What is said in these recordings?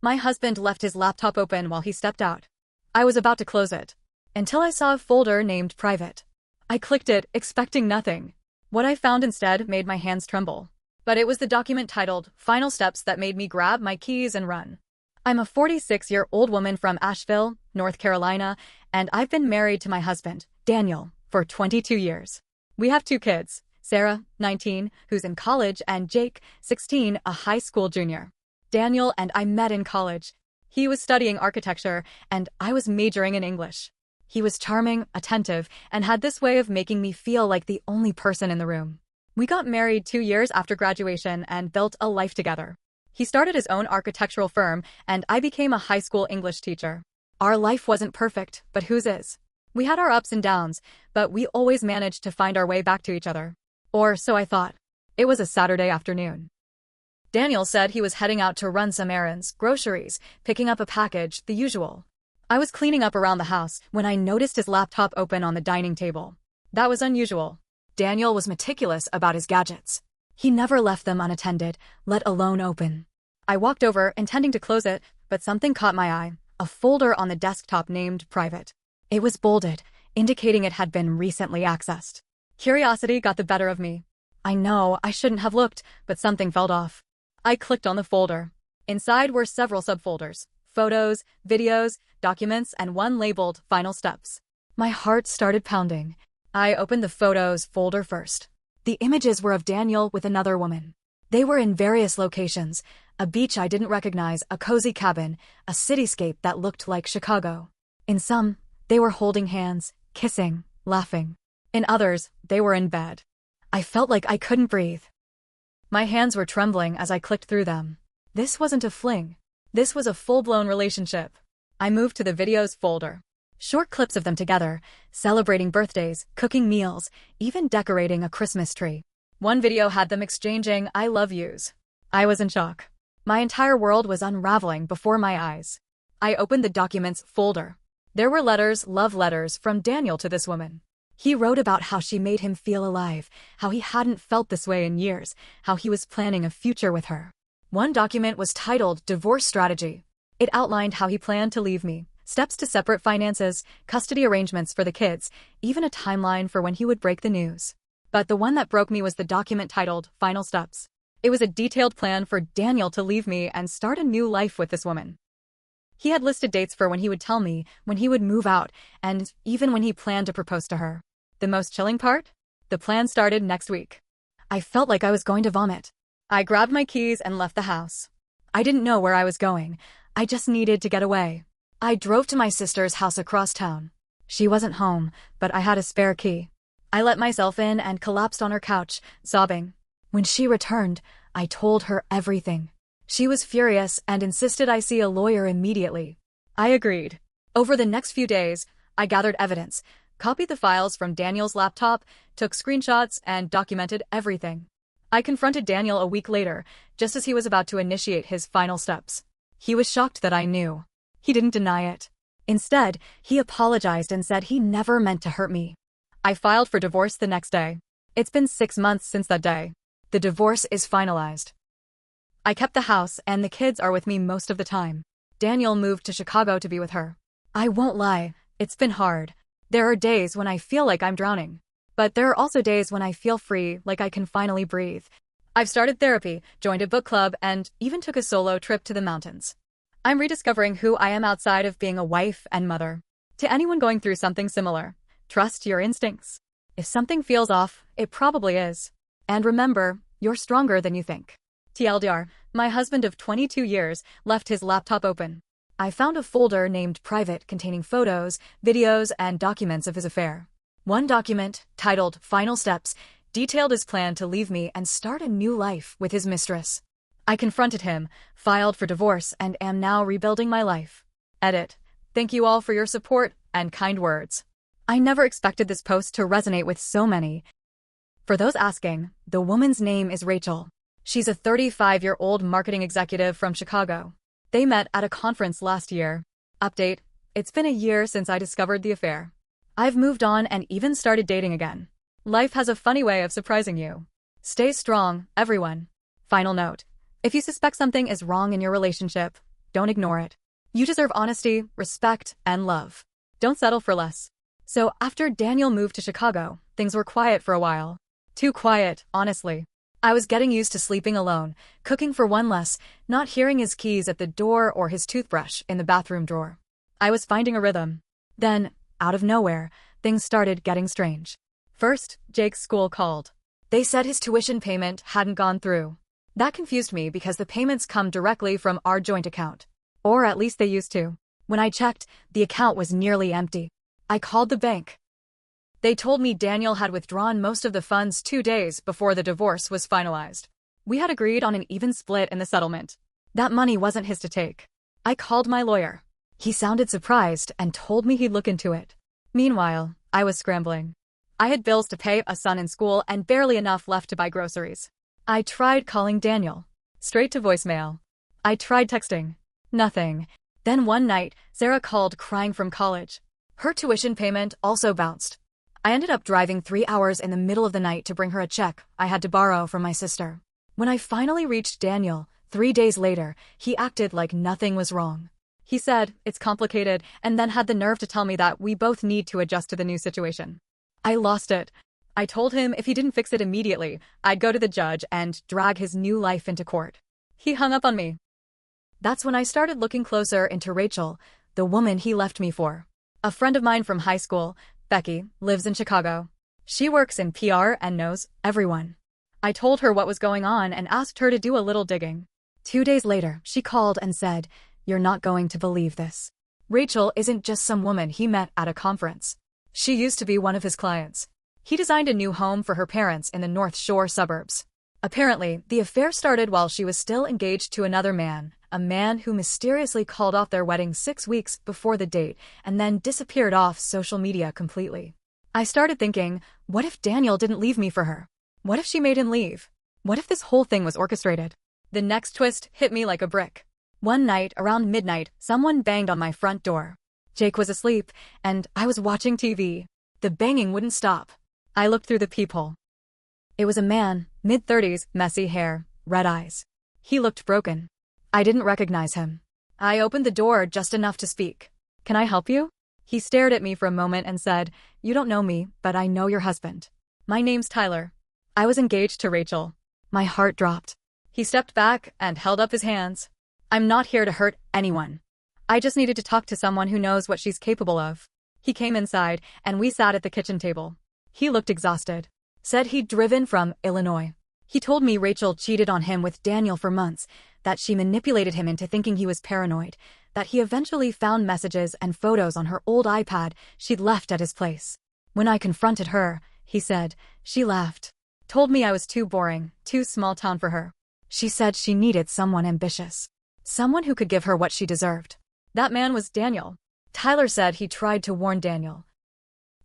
My husband left his laptop open while he stepped out. I was about to close it, until I saw a folder named Private. I clicked it, expecting nothing. What I found instead made my hands tremble. But it was the document titled Final Steps that made me grab my keys and run. I'm a 46-year-old woman from Asheville, North Carolina, and I've been married to my husband, Daniel, for 22 years. We have 2 kids, Sarah, 19, who's in college, and Jake, 16, a high school junior. Daniel and I met in college. He was studying architecture, and I was majoring in English. He was charming, attentive, and had this way of making me feel like the only person in the room. We got married 2 years after graduation and built a life together. He started his own architectural firm, and I became a high school English teacher. Our life wasn't perfect, but whose is? We had our ups and downs, but we always managed to find our way back to each other. Or so I thought. It was a Saturday afternoon. Daniel said he was heading out to run some errands, groceries, picking up a package, the usual. I was cleaning up around the house when I noticed his laptop open on the dining table. That was unusual. Daniel was meticulous about his gadgets. He never left them unattended, let alone open. I walked over, intending to close it, but something caught my eye, a folder on the desktop named Private. It was bolded, indicating it had been recently accessed. Curiosity got the better of me. I know I shouldn't have looked, but something felt off. I clicked on the folder. Inside were several subfolders: photos, videos, documents, and one labeled Final Steps. My heart started pounding. I opened the photos folder first. The images were of Daniel with another woman. They were in various locations: a beach I didn't recognize, a cozy cabin, a cityscape that looked like Chicago. In some, they were holding hands, kissing, laughing. In others, they were in bed. I felt like I couldn't breathe. My hands were trembling as I clicked through them. This wasn't a fling. This was a full-blown relationship. I moved to the videos folder. Short clips of them together, celebrating birthdays, cooking meals, even decorating a Christmas tree. One video had them exchanging I love yous. I was in shock. My entire world was unraveling before my eyes. I opened the documents folder. There were letters, love letters, from Daniel to this woman. He wrote about how she made him feel alive, how he hadn't felt this way in years, how he was planning a future with her. One document was titled Divorce Strategy. It outlined how he planned to leave me, steps to separate finances, custody arrangements for the kids, even a timeline for when he would break the news. But the one that broke me was the document titled Final Steps. It was a detailed plan for Daniel to leave me and start a new life with this woman. He had listed dates for when he would tell me, when he would move out, and even when he planned to propose to her. The most chilling part? The plan started next week. I felt like I was going to vomit. I grabbed my keys and left the house. I didn't know where I was going. I just needed to get away. I drove to my sister's house across town. She wasn't home, but I had a spare key. I let myself in and collapsed on her couch, sobbing. When she returned, I told her everything. She was furious and insisted I see a lawyer immediately. I agreed. Over the next few days, I gathered evidence, copied the files from Daniel's laptop, took screenshots, and documented everything. I confronted Daniel a week later, just as he was about to initiate his final steps. He was shocked that I knew. He didn't deny it. Instead, he apologized and said he never meant to hurt me. I filed for divorce the next day. It's been 6 months since that day. The divorce is finalized. I kept the house, and the kids are with me most of the time. Daniel moved to Chicago to be with her. I won't lie, it's been hard. There are days when I feel like I'm drowning. But there are also days when I feel free, like I can finally breathe. I've started therapy, joined a book club, and even took a solo trip to the mountains. I'm rediscovering who I am outside of being a wife and mother. To anyone going through something similar, trust your instincts. If something feels off, it probably is. And remember, you're stronger than you think. TLDR, my husband of 22 years left his laptop open. I found a folder named Private containing photos, videos, and documents of his affair. One document, titled Final Steps, detailed his plan to leave me and start a new life with his mistress. I confronted him, filed for divorce, and am now rebuilding my life. Edit. Thank you all for your support and kind words. I never expected this post to resonate with so many. For those asking, the woman's name is Rachel. She's a 35-year-old marketing executive from Chicago. They met at a conference last year. Update: it's been a year since I discovered the affair. I've moved on and even started dating again. Life has a funny way of surprising you. Stay strong, everyone. Final note: if you suspect something is wrong in your relationship, don't ignore it. You deserve honesty, respect, and love. Don't settle for less. So after Daniel moved to Chicago, things were quiet for a while. Too quiet, honestly. I was getting used to sleeping alone, cooking for one less, not hearing his keys at the door or his toothbrush in the bathroom drawer. I was finding a rhythm. Then, out of nowhere, things started getting strange. First, Jake's school called. They said his tuition payment hadn't gone through. That confused me because the payments come directly from our joint account. Or at least they used to. When I checked, the account was nearly empty. I called the bank. They told me Daniel had withdrawn most of the funds 2 days before the divorce was finalized. We had agreed on an even split in the settlement. That money wasn't his to take. I called my lawyer. He sounded surprised and told me he'd look into it. Meanwhile, I was scrambling. I had bills to pay, a son in school, and barely enough left to buy groceries. I tried calling Daniel. Straight to voicemail. I tried texting. Nothing. Then one night, Sarah called crying from college. Her tuition payment also bounced. I ended up driving 3 hours in the middle of the night to bring her a check I had to borrow from my sister. When I finally reached Daniel, 3 days later, he acted like nothing was wrong. He said, "It's complicated," and then had the nerve to tell me that we both need to adjust to the new situation. I lost it. I told him if he didn't fix it immediately, I'd go to the judge and drag his new life into court. He hung up on me. That's when I started looking closer into Rachel, the woman he left me for. A friend of mine from high school, Becky, lives in Chicago. She works in PR and knows everyone. I told her what was going on and asked her to do a little digging. 2 days later, she called and said, "You're not going to believe this. Rachel isn't just some woman he met at a conference. She used to be one of his clients. He designed a new home for her parents in the North Shore suburbs. Apparently, the affair started while she was still engaged to another man, a man who mysteriously called off their wedding 6 weeks before the date and then disappeared off social media completely. I started thinking, what if Daniel didn't leave me for her? What if she made him leave? What if this whole thing was orchestrated? The next twist hit me like a brick. One night, around midnight, someone banged on my front door. Jake was asleep, and I was watching TV. The banging wouldn't stop. I looked through the peephole. It was a man, mid-30s, messy hair, red eyes. He looked broken. I didn't recognize him. I opened the door just enough to speak. "Can I help you?" He stared at me for a moment and said, "You don't know me, but I know your husband. My name's Tyler. I was engaged to Rachel." My heart dropped. He stepped back and held up his hands. "I'm not here to hurt anyone. I just needed to talk to someone who knows what she's capable of." He came inside, and we sat at the kitchen table. He looked exhausted. Said he'd driven from Illinois. He told me Rachel cheated on him with Daniel for months, that she manipulated him into thinking he was paranoid, that he eventually found messages and photos on her old iPad she'd left at his place. When I confronted her, he said, she laughed. Told me I was too boring, too small town for her. She said she needed someone ambitious. Someone who could give her what she deserved. That man was Daniel. Tyler said he tried to warn Daniel.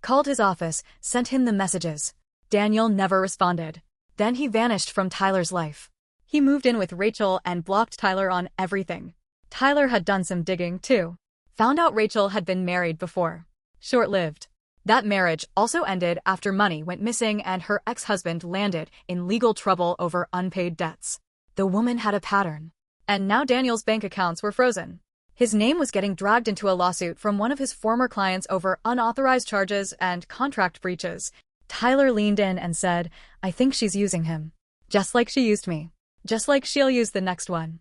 Called his office, sent him the messages. Daniel never responded. Then he vanished from Tyler's life. He moved in with Rachel and blocked Tyler on everything. Tyler had done some digging, too. Found out Rachel had been married before. Short-lived. That marriage also ended after money went missing and her ex-husband landed in legal trouble over unpaid debts. The woman had a pattern. And now Daniel's bank accounts were frozen. His name was getting dragged into a lawsuit from one of his former clients over unauthorized charges and contract breaches. Tyler leaned in and said, "I think she's using him. Just like she used me. Just like she'll use the next one."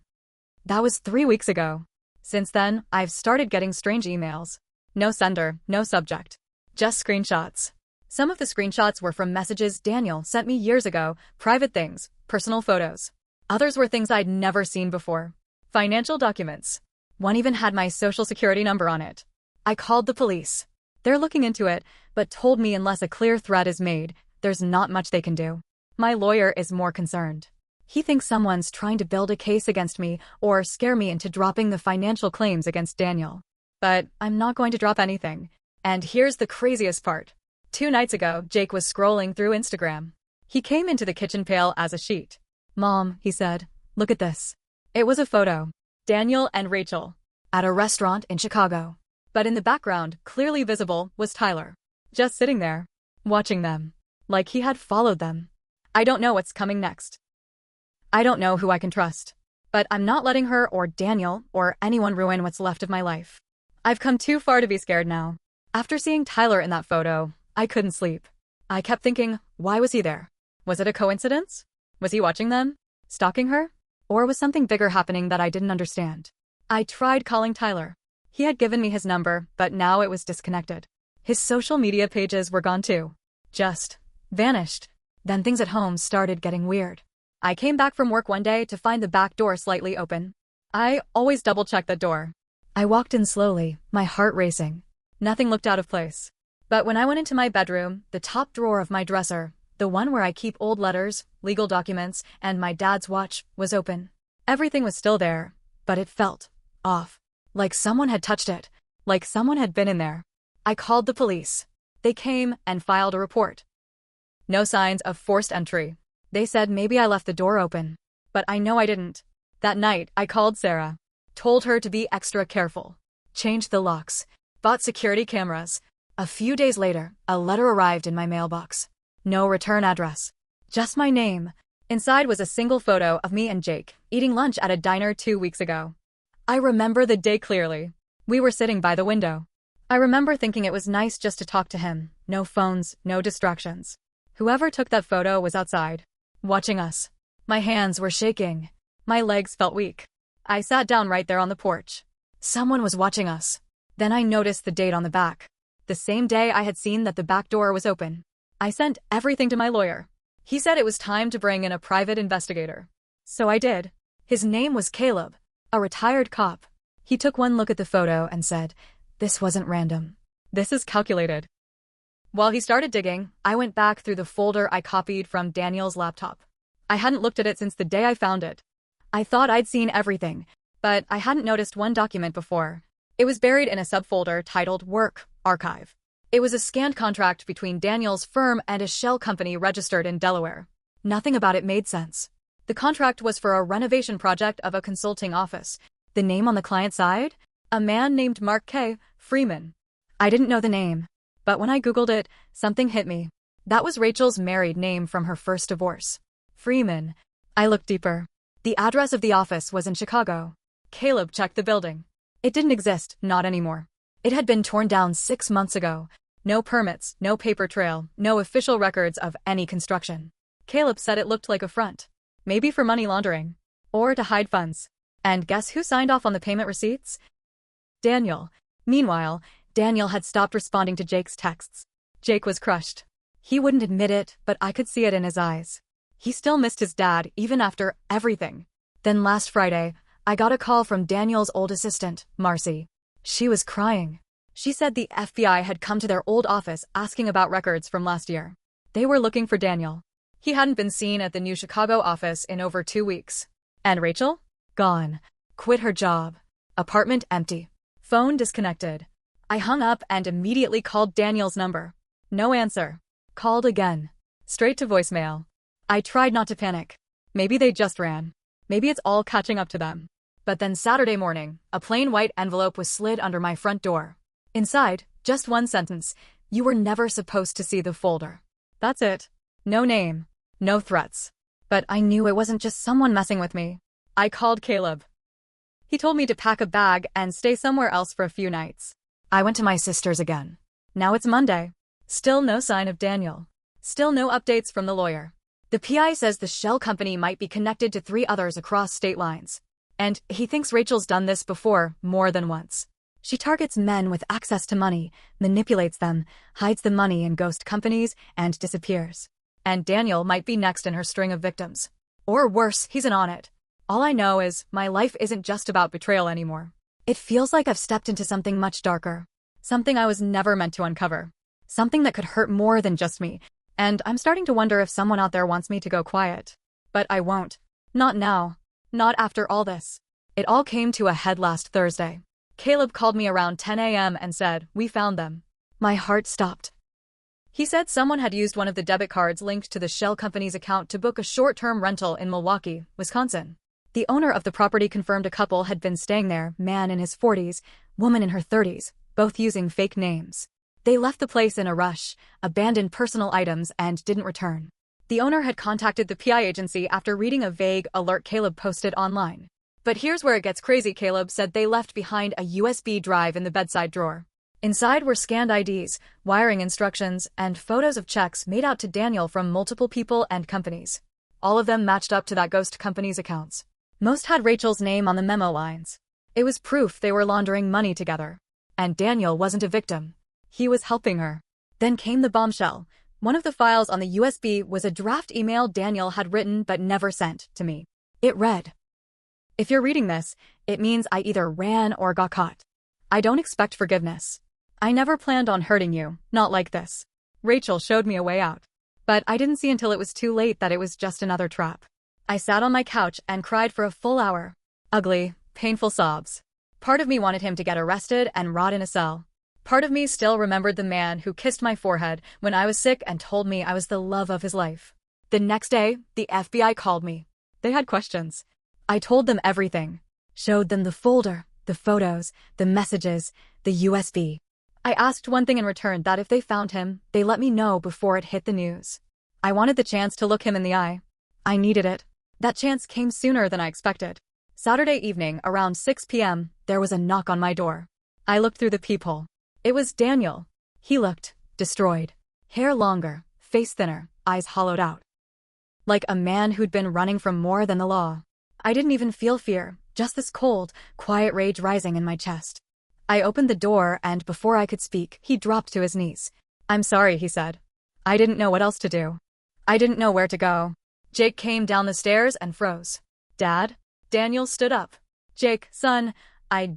That was 3 weeks ago. Since then, I've started getting strange emails. No sender, no subject. Just screenshots. Some of the screenshots were from messages Daniel sent me years ago, private things, personal photos. Others were things I'd never seen before. Financial documents. One even had my social security number on it. I called the police. They're looking into it, but told me unless a clear threat is made, there's not much they can do. My lawyer is more concerned. He thinks someone's trying to build a case against me or scare me into dropping the financial claims against Daniel. But I'm not going to drop anything. And here's the craziest part. 2 nights ago, Jake was scrolling through Instagram. He came into the kitchen pail as a sheet. "Mom," he said, "look at this." It was a photo. Daniel and Rachel. At a restaurant in Chicago. But in the background, clearly visible, was Tyler. Just sitting there. Watching them. Like he had followed them. I don't know what's coming next. I don't know who I can trust. But I'm not letting her or Daniel or anyone ruin what's left of my life. I've come too far to be scared now. After seeing Tyler in that photo, I couldn't sleep. I kept thinking, why was he there? Was it a coincidence? Was he watching them? Stalking her? Or was something bigger happening that I didn't understand? I tried calling Tyler. He had given me his number, but now it was disconnected. His social media pages were gone too. Just vanished. Then things at home started getting weird. I came back from work one day to find the back door slightly open. I always double-check that door. I walked in slowly, my heart racing. Nothing looked out of place. But when I went into my bedroom, the top drawer of my dresser, the one where I keep old letters, legal documents, and my dad's watch, was open. Everything was still there, but it felt off. Like someone had touched it. Like someone had been in there. I called the police. They came and filed a report. No signs of forced entry. They said maybe I left the door open. But I know I didn't. That night, I called Sarah. Told her to be extra careful. Changed the locks. Bought security cameras. A few days later, a letter arrived in my mailbox. No return address. Just my name. Inside was a single photo of me and Jake, eating lunch at a diner 2 weeks ago. I remember the day clearly. We were sitting by the window. I remember thinking it was nice just to talk to him. No phones, no distractions. Whoever took that photo was outside, watching us. My hands were shaking. My legs felt weak. I sat down right there on the porch. Someone was watching us. Then I noticed the date on the back. The same day I had seen that the back door was open. I sent everything to my lawyer. He said it was time to bring in a private investigator. So I did. His name was Caleb, a retired cop. He took one look at the photo and said, "This wasn't random. This is calculated." While he started digging, I went back through the folder I copied from Daniel's laptop. I hadn't looked at it since the day I found it. I thought I'd seen everything, but I hadn't noticed one document before. It was buried in a subfolder titled Work Archive. It was a scanned contract between Daniel's firm and a shell company registered in Delaware. Nothing about it made sense. The contract was for a renovation project of a consulting office. The name on the client side? A man named Mark K. Freeman. I didn't know the name, but when I Googled it, something hit me. That was Rachel's married name from her first divorce. Freeman. I looked deeper. The address of the office was in Chicago. Caleb checked the building. It didn't exist, not anymore. It had been torn down 6 months ago. No permits, no paper trail, no official records of any construction. Caleb said it looked like a front. Maybe for money laundering. Or to hide funds. And guess who signed off on the payment receipts? Daniel. Meanwhile, Daniel had stopped responding to Jake's texts. Jake was crushed. He wouldn't admit it, but I could see it in his eyes. He still missed his dad, even after everything. Then last Friday, I got a call from Daniel's old assistant, Marcy. She was crying. She said the FBI had come to their old office asking about records from last year. They were looking for Daniel. He hadn't been seen at the new Chicago office in over 2 weeks. And Rachel? Gone. Quit her job. Apartment empty. Phone disconnected. I hung up and immediately called Daniel's number. No answer. Called again. Straight to voicemail. I tried not to panic. Maybe they just ran. Maybe it's all catching up to them. But then Saturday morning, a plain white envelope was slid under my front door. Inside, just one sentence. You were never supposed to see the folder. That's it. No name. No threats. But I knew it wasn't just someone messing with me. I called Caleb. He told me to pack a bag and stay somewhere else for a few nights. I went to my sister's again. Now it's Monday. Still no sign of Daniel. Still no updates from the lawyer. The PI says the shell company might be connected to 3 others across state lines. And he thinks Rachel's done this before, more than once. She targets men with access to money, manipulates them, hides the money in ghost companies, and disappears. And Daniel might be next in her string of victims. Or worse, he's in on it. All I know is, my life isn't just about betrayal anymore. It feels like I've stepped into something much darker. Something I was never meant to uncover. Something that could hurt more than just me. And I'm starting to wonder if someone out there wants me to go quiet. But I won't. Not now. Not after all this. It all came to a head last Thursday. Caleb called me around 10 a.m. and said, "We found them." My heart stopped. He said someone had used one of the debit cards linked to the shell company's account to book a short-term rental in Milwaukee, Wisconsin. The owner of the property confirmed a couple had been staying there, man in his 40s, woman in her 30s, both using fake names. They left the place in a rush, abandoned personal items, and didn't return. The owner had contacted the PI agency after reading a vague alert Caleb posted online. But here's where it gets crazy. Caleb said they left behind a USB drive in the bedside drawer. Inside were scanned IDs, wiring instructions, and photos of checks made out to Daniel from multiple people and companies. All of them matched up to that ghost company's accounts. Most had Rachel's name on the memo lines. It was proof they were laundering money together. And Daniel wasn't a victim. He was helping her. Then came the bombshell. One of the files on the USB was a draft email Daniel had written but never sent to me. It read, "If you're reading this, it means I either ran or got caught. I don't expect forgiveness. I never planned on hurting you, not like this. Rachel showed me a way out. But I didn't see until it was too late that it was just another trap. I sat on my couch and cried for a full hour. Ugly, painful sobs. Part of me wanted him to get arrested and rot in a cell. Part of me still remembered the man who kissed my forehead when I was sick and told me I was the love of his life. The next day, the FBI called me. They had questions. I told them everything. Showed them the folder, the photos, the messages, the USB. I asked one thing in return, that if they found him, they let me know before it hit the news. I wanted the chance to look him in the eye. I needed it. That chance came sooner than I expected. Saturday evening, around 6 p.m., there was a knock on my door. I looked through the peephole. It was Daniel. He looked destroyed. Hair longer, face thinner, eyes hollowed out. Like a man who'd been running from more than the law. I didn't even feel fear, just this cold, quiet rage rising in my chest. I opened the door and before I could speak, he dropped to his knees. "I'm sorry," he said. "I didn't know what else to do. I didn't know where to go." Jake came down the stairs and froze. "Dad?" Daniel stood up. "Jake, son,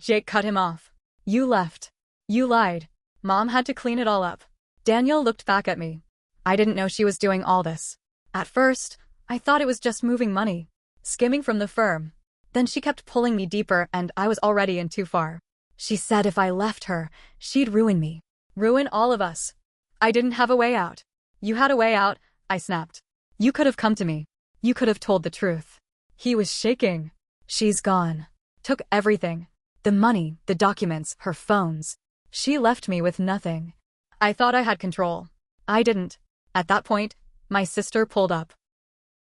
Jake cut him off. You left. You lied. Mom had to clean it all up." Daniel looked back at me. I didn't know she was doing all this. At first, I thought it was just moving money, skimming from the firm. Then she kept pulling me deeper and I was already in too far. She said if I left her, she'd ruin me. Ruin all of us. I didn't have a way out. "You had a way out," I snapped. "You could have come to me. You could have told the truth." He was shaking. "She's gone. Took everything. The money, the documents, her phones. She left me with nothing. I thought I had control. I didn't." At that point, my sister pulled up.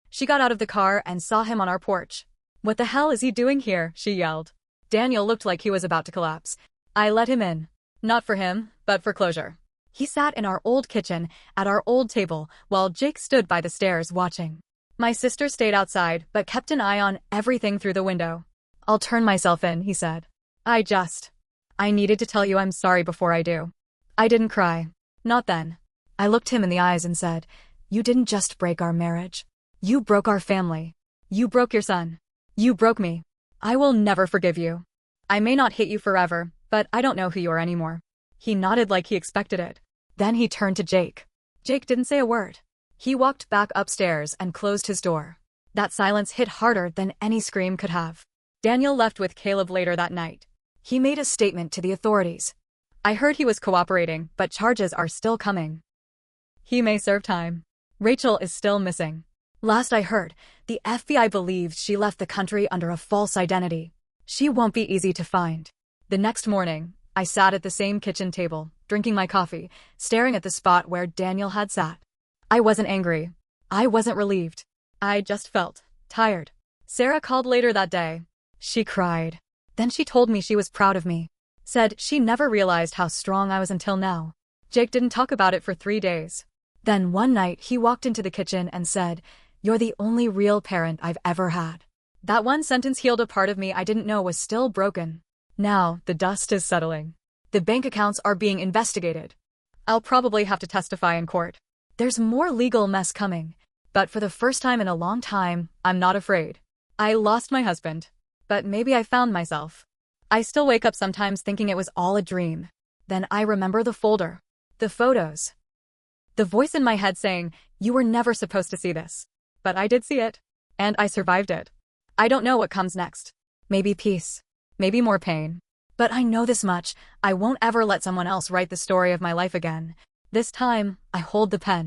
She got out of the car and saw him on our porch. "What the hell is he doing here?" she yelled. Daniel looked like he was about to collapse. I let him in. Not for him, but for closure. He sat in our old kitchen, at our old table, while Jake stood by the stairs watching. My sister stayed outside, but kept an eye on everything through the window. "I'll turn myself in," he said. I needed to tell you I'm sorry before I do." I didn't cry. Not then. I looked him in the eyes and said, "You didn't just break our marriage. You broke our family. You broke your son. You broke me. I will never forgive you. I may not hate you forever, but I don't know who you are anymore." He nodded like he expected it. Then he turned to Jake. Jake didn't say a word. He walked back upstairs and closed his door. That silence hit harder than any scream could have. Daniel left with Caleb later that night. He made a statement to the authorities. I heard he was cooperating, but charges are still coming. He may serve time. Rachel is still missing. Last I heard, the FBI believes she left the country under a false identity. She won't be easy to find. The next morning, I sat at the same kitchen table, drinking my coffee, staring at the spot where Daniel had sat. I wasn't angry. I wasn't relieved. I just felt tired. Sarah called later that day. She cried. Then she told me she was proud of me. Said she never realized how strong I was until now. Jake didn't talk about it for 3 days. Then one night he walked into the kitchen and said, "You're the only real parent I've ever had." That one sentence healed a part of me I didn't know was still broken. Now, the dust is settling. The bank accounts are being investigated. I'll probably have to testify in court. There's more legal mess coming. But for the first time in a long time, I'm not afraid. I lost my husband. But maybe I found myself. I still wake up sometimes thinking it was all a dream. Then I remember the folder. The photos. The voice in my head saying, "You were never supposed to see this." But I did see it. And I survived it. I don't know what comes next. Maybe peace. Maybe more pain. But I know this much, I won't ever let someone else write the story of my life again. This time, I hold the pen.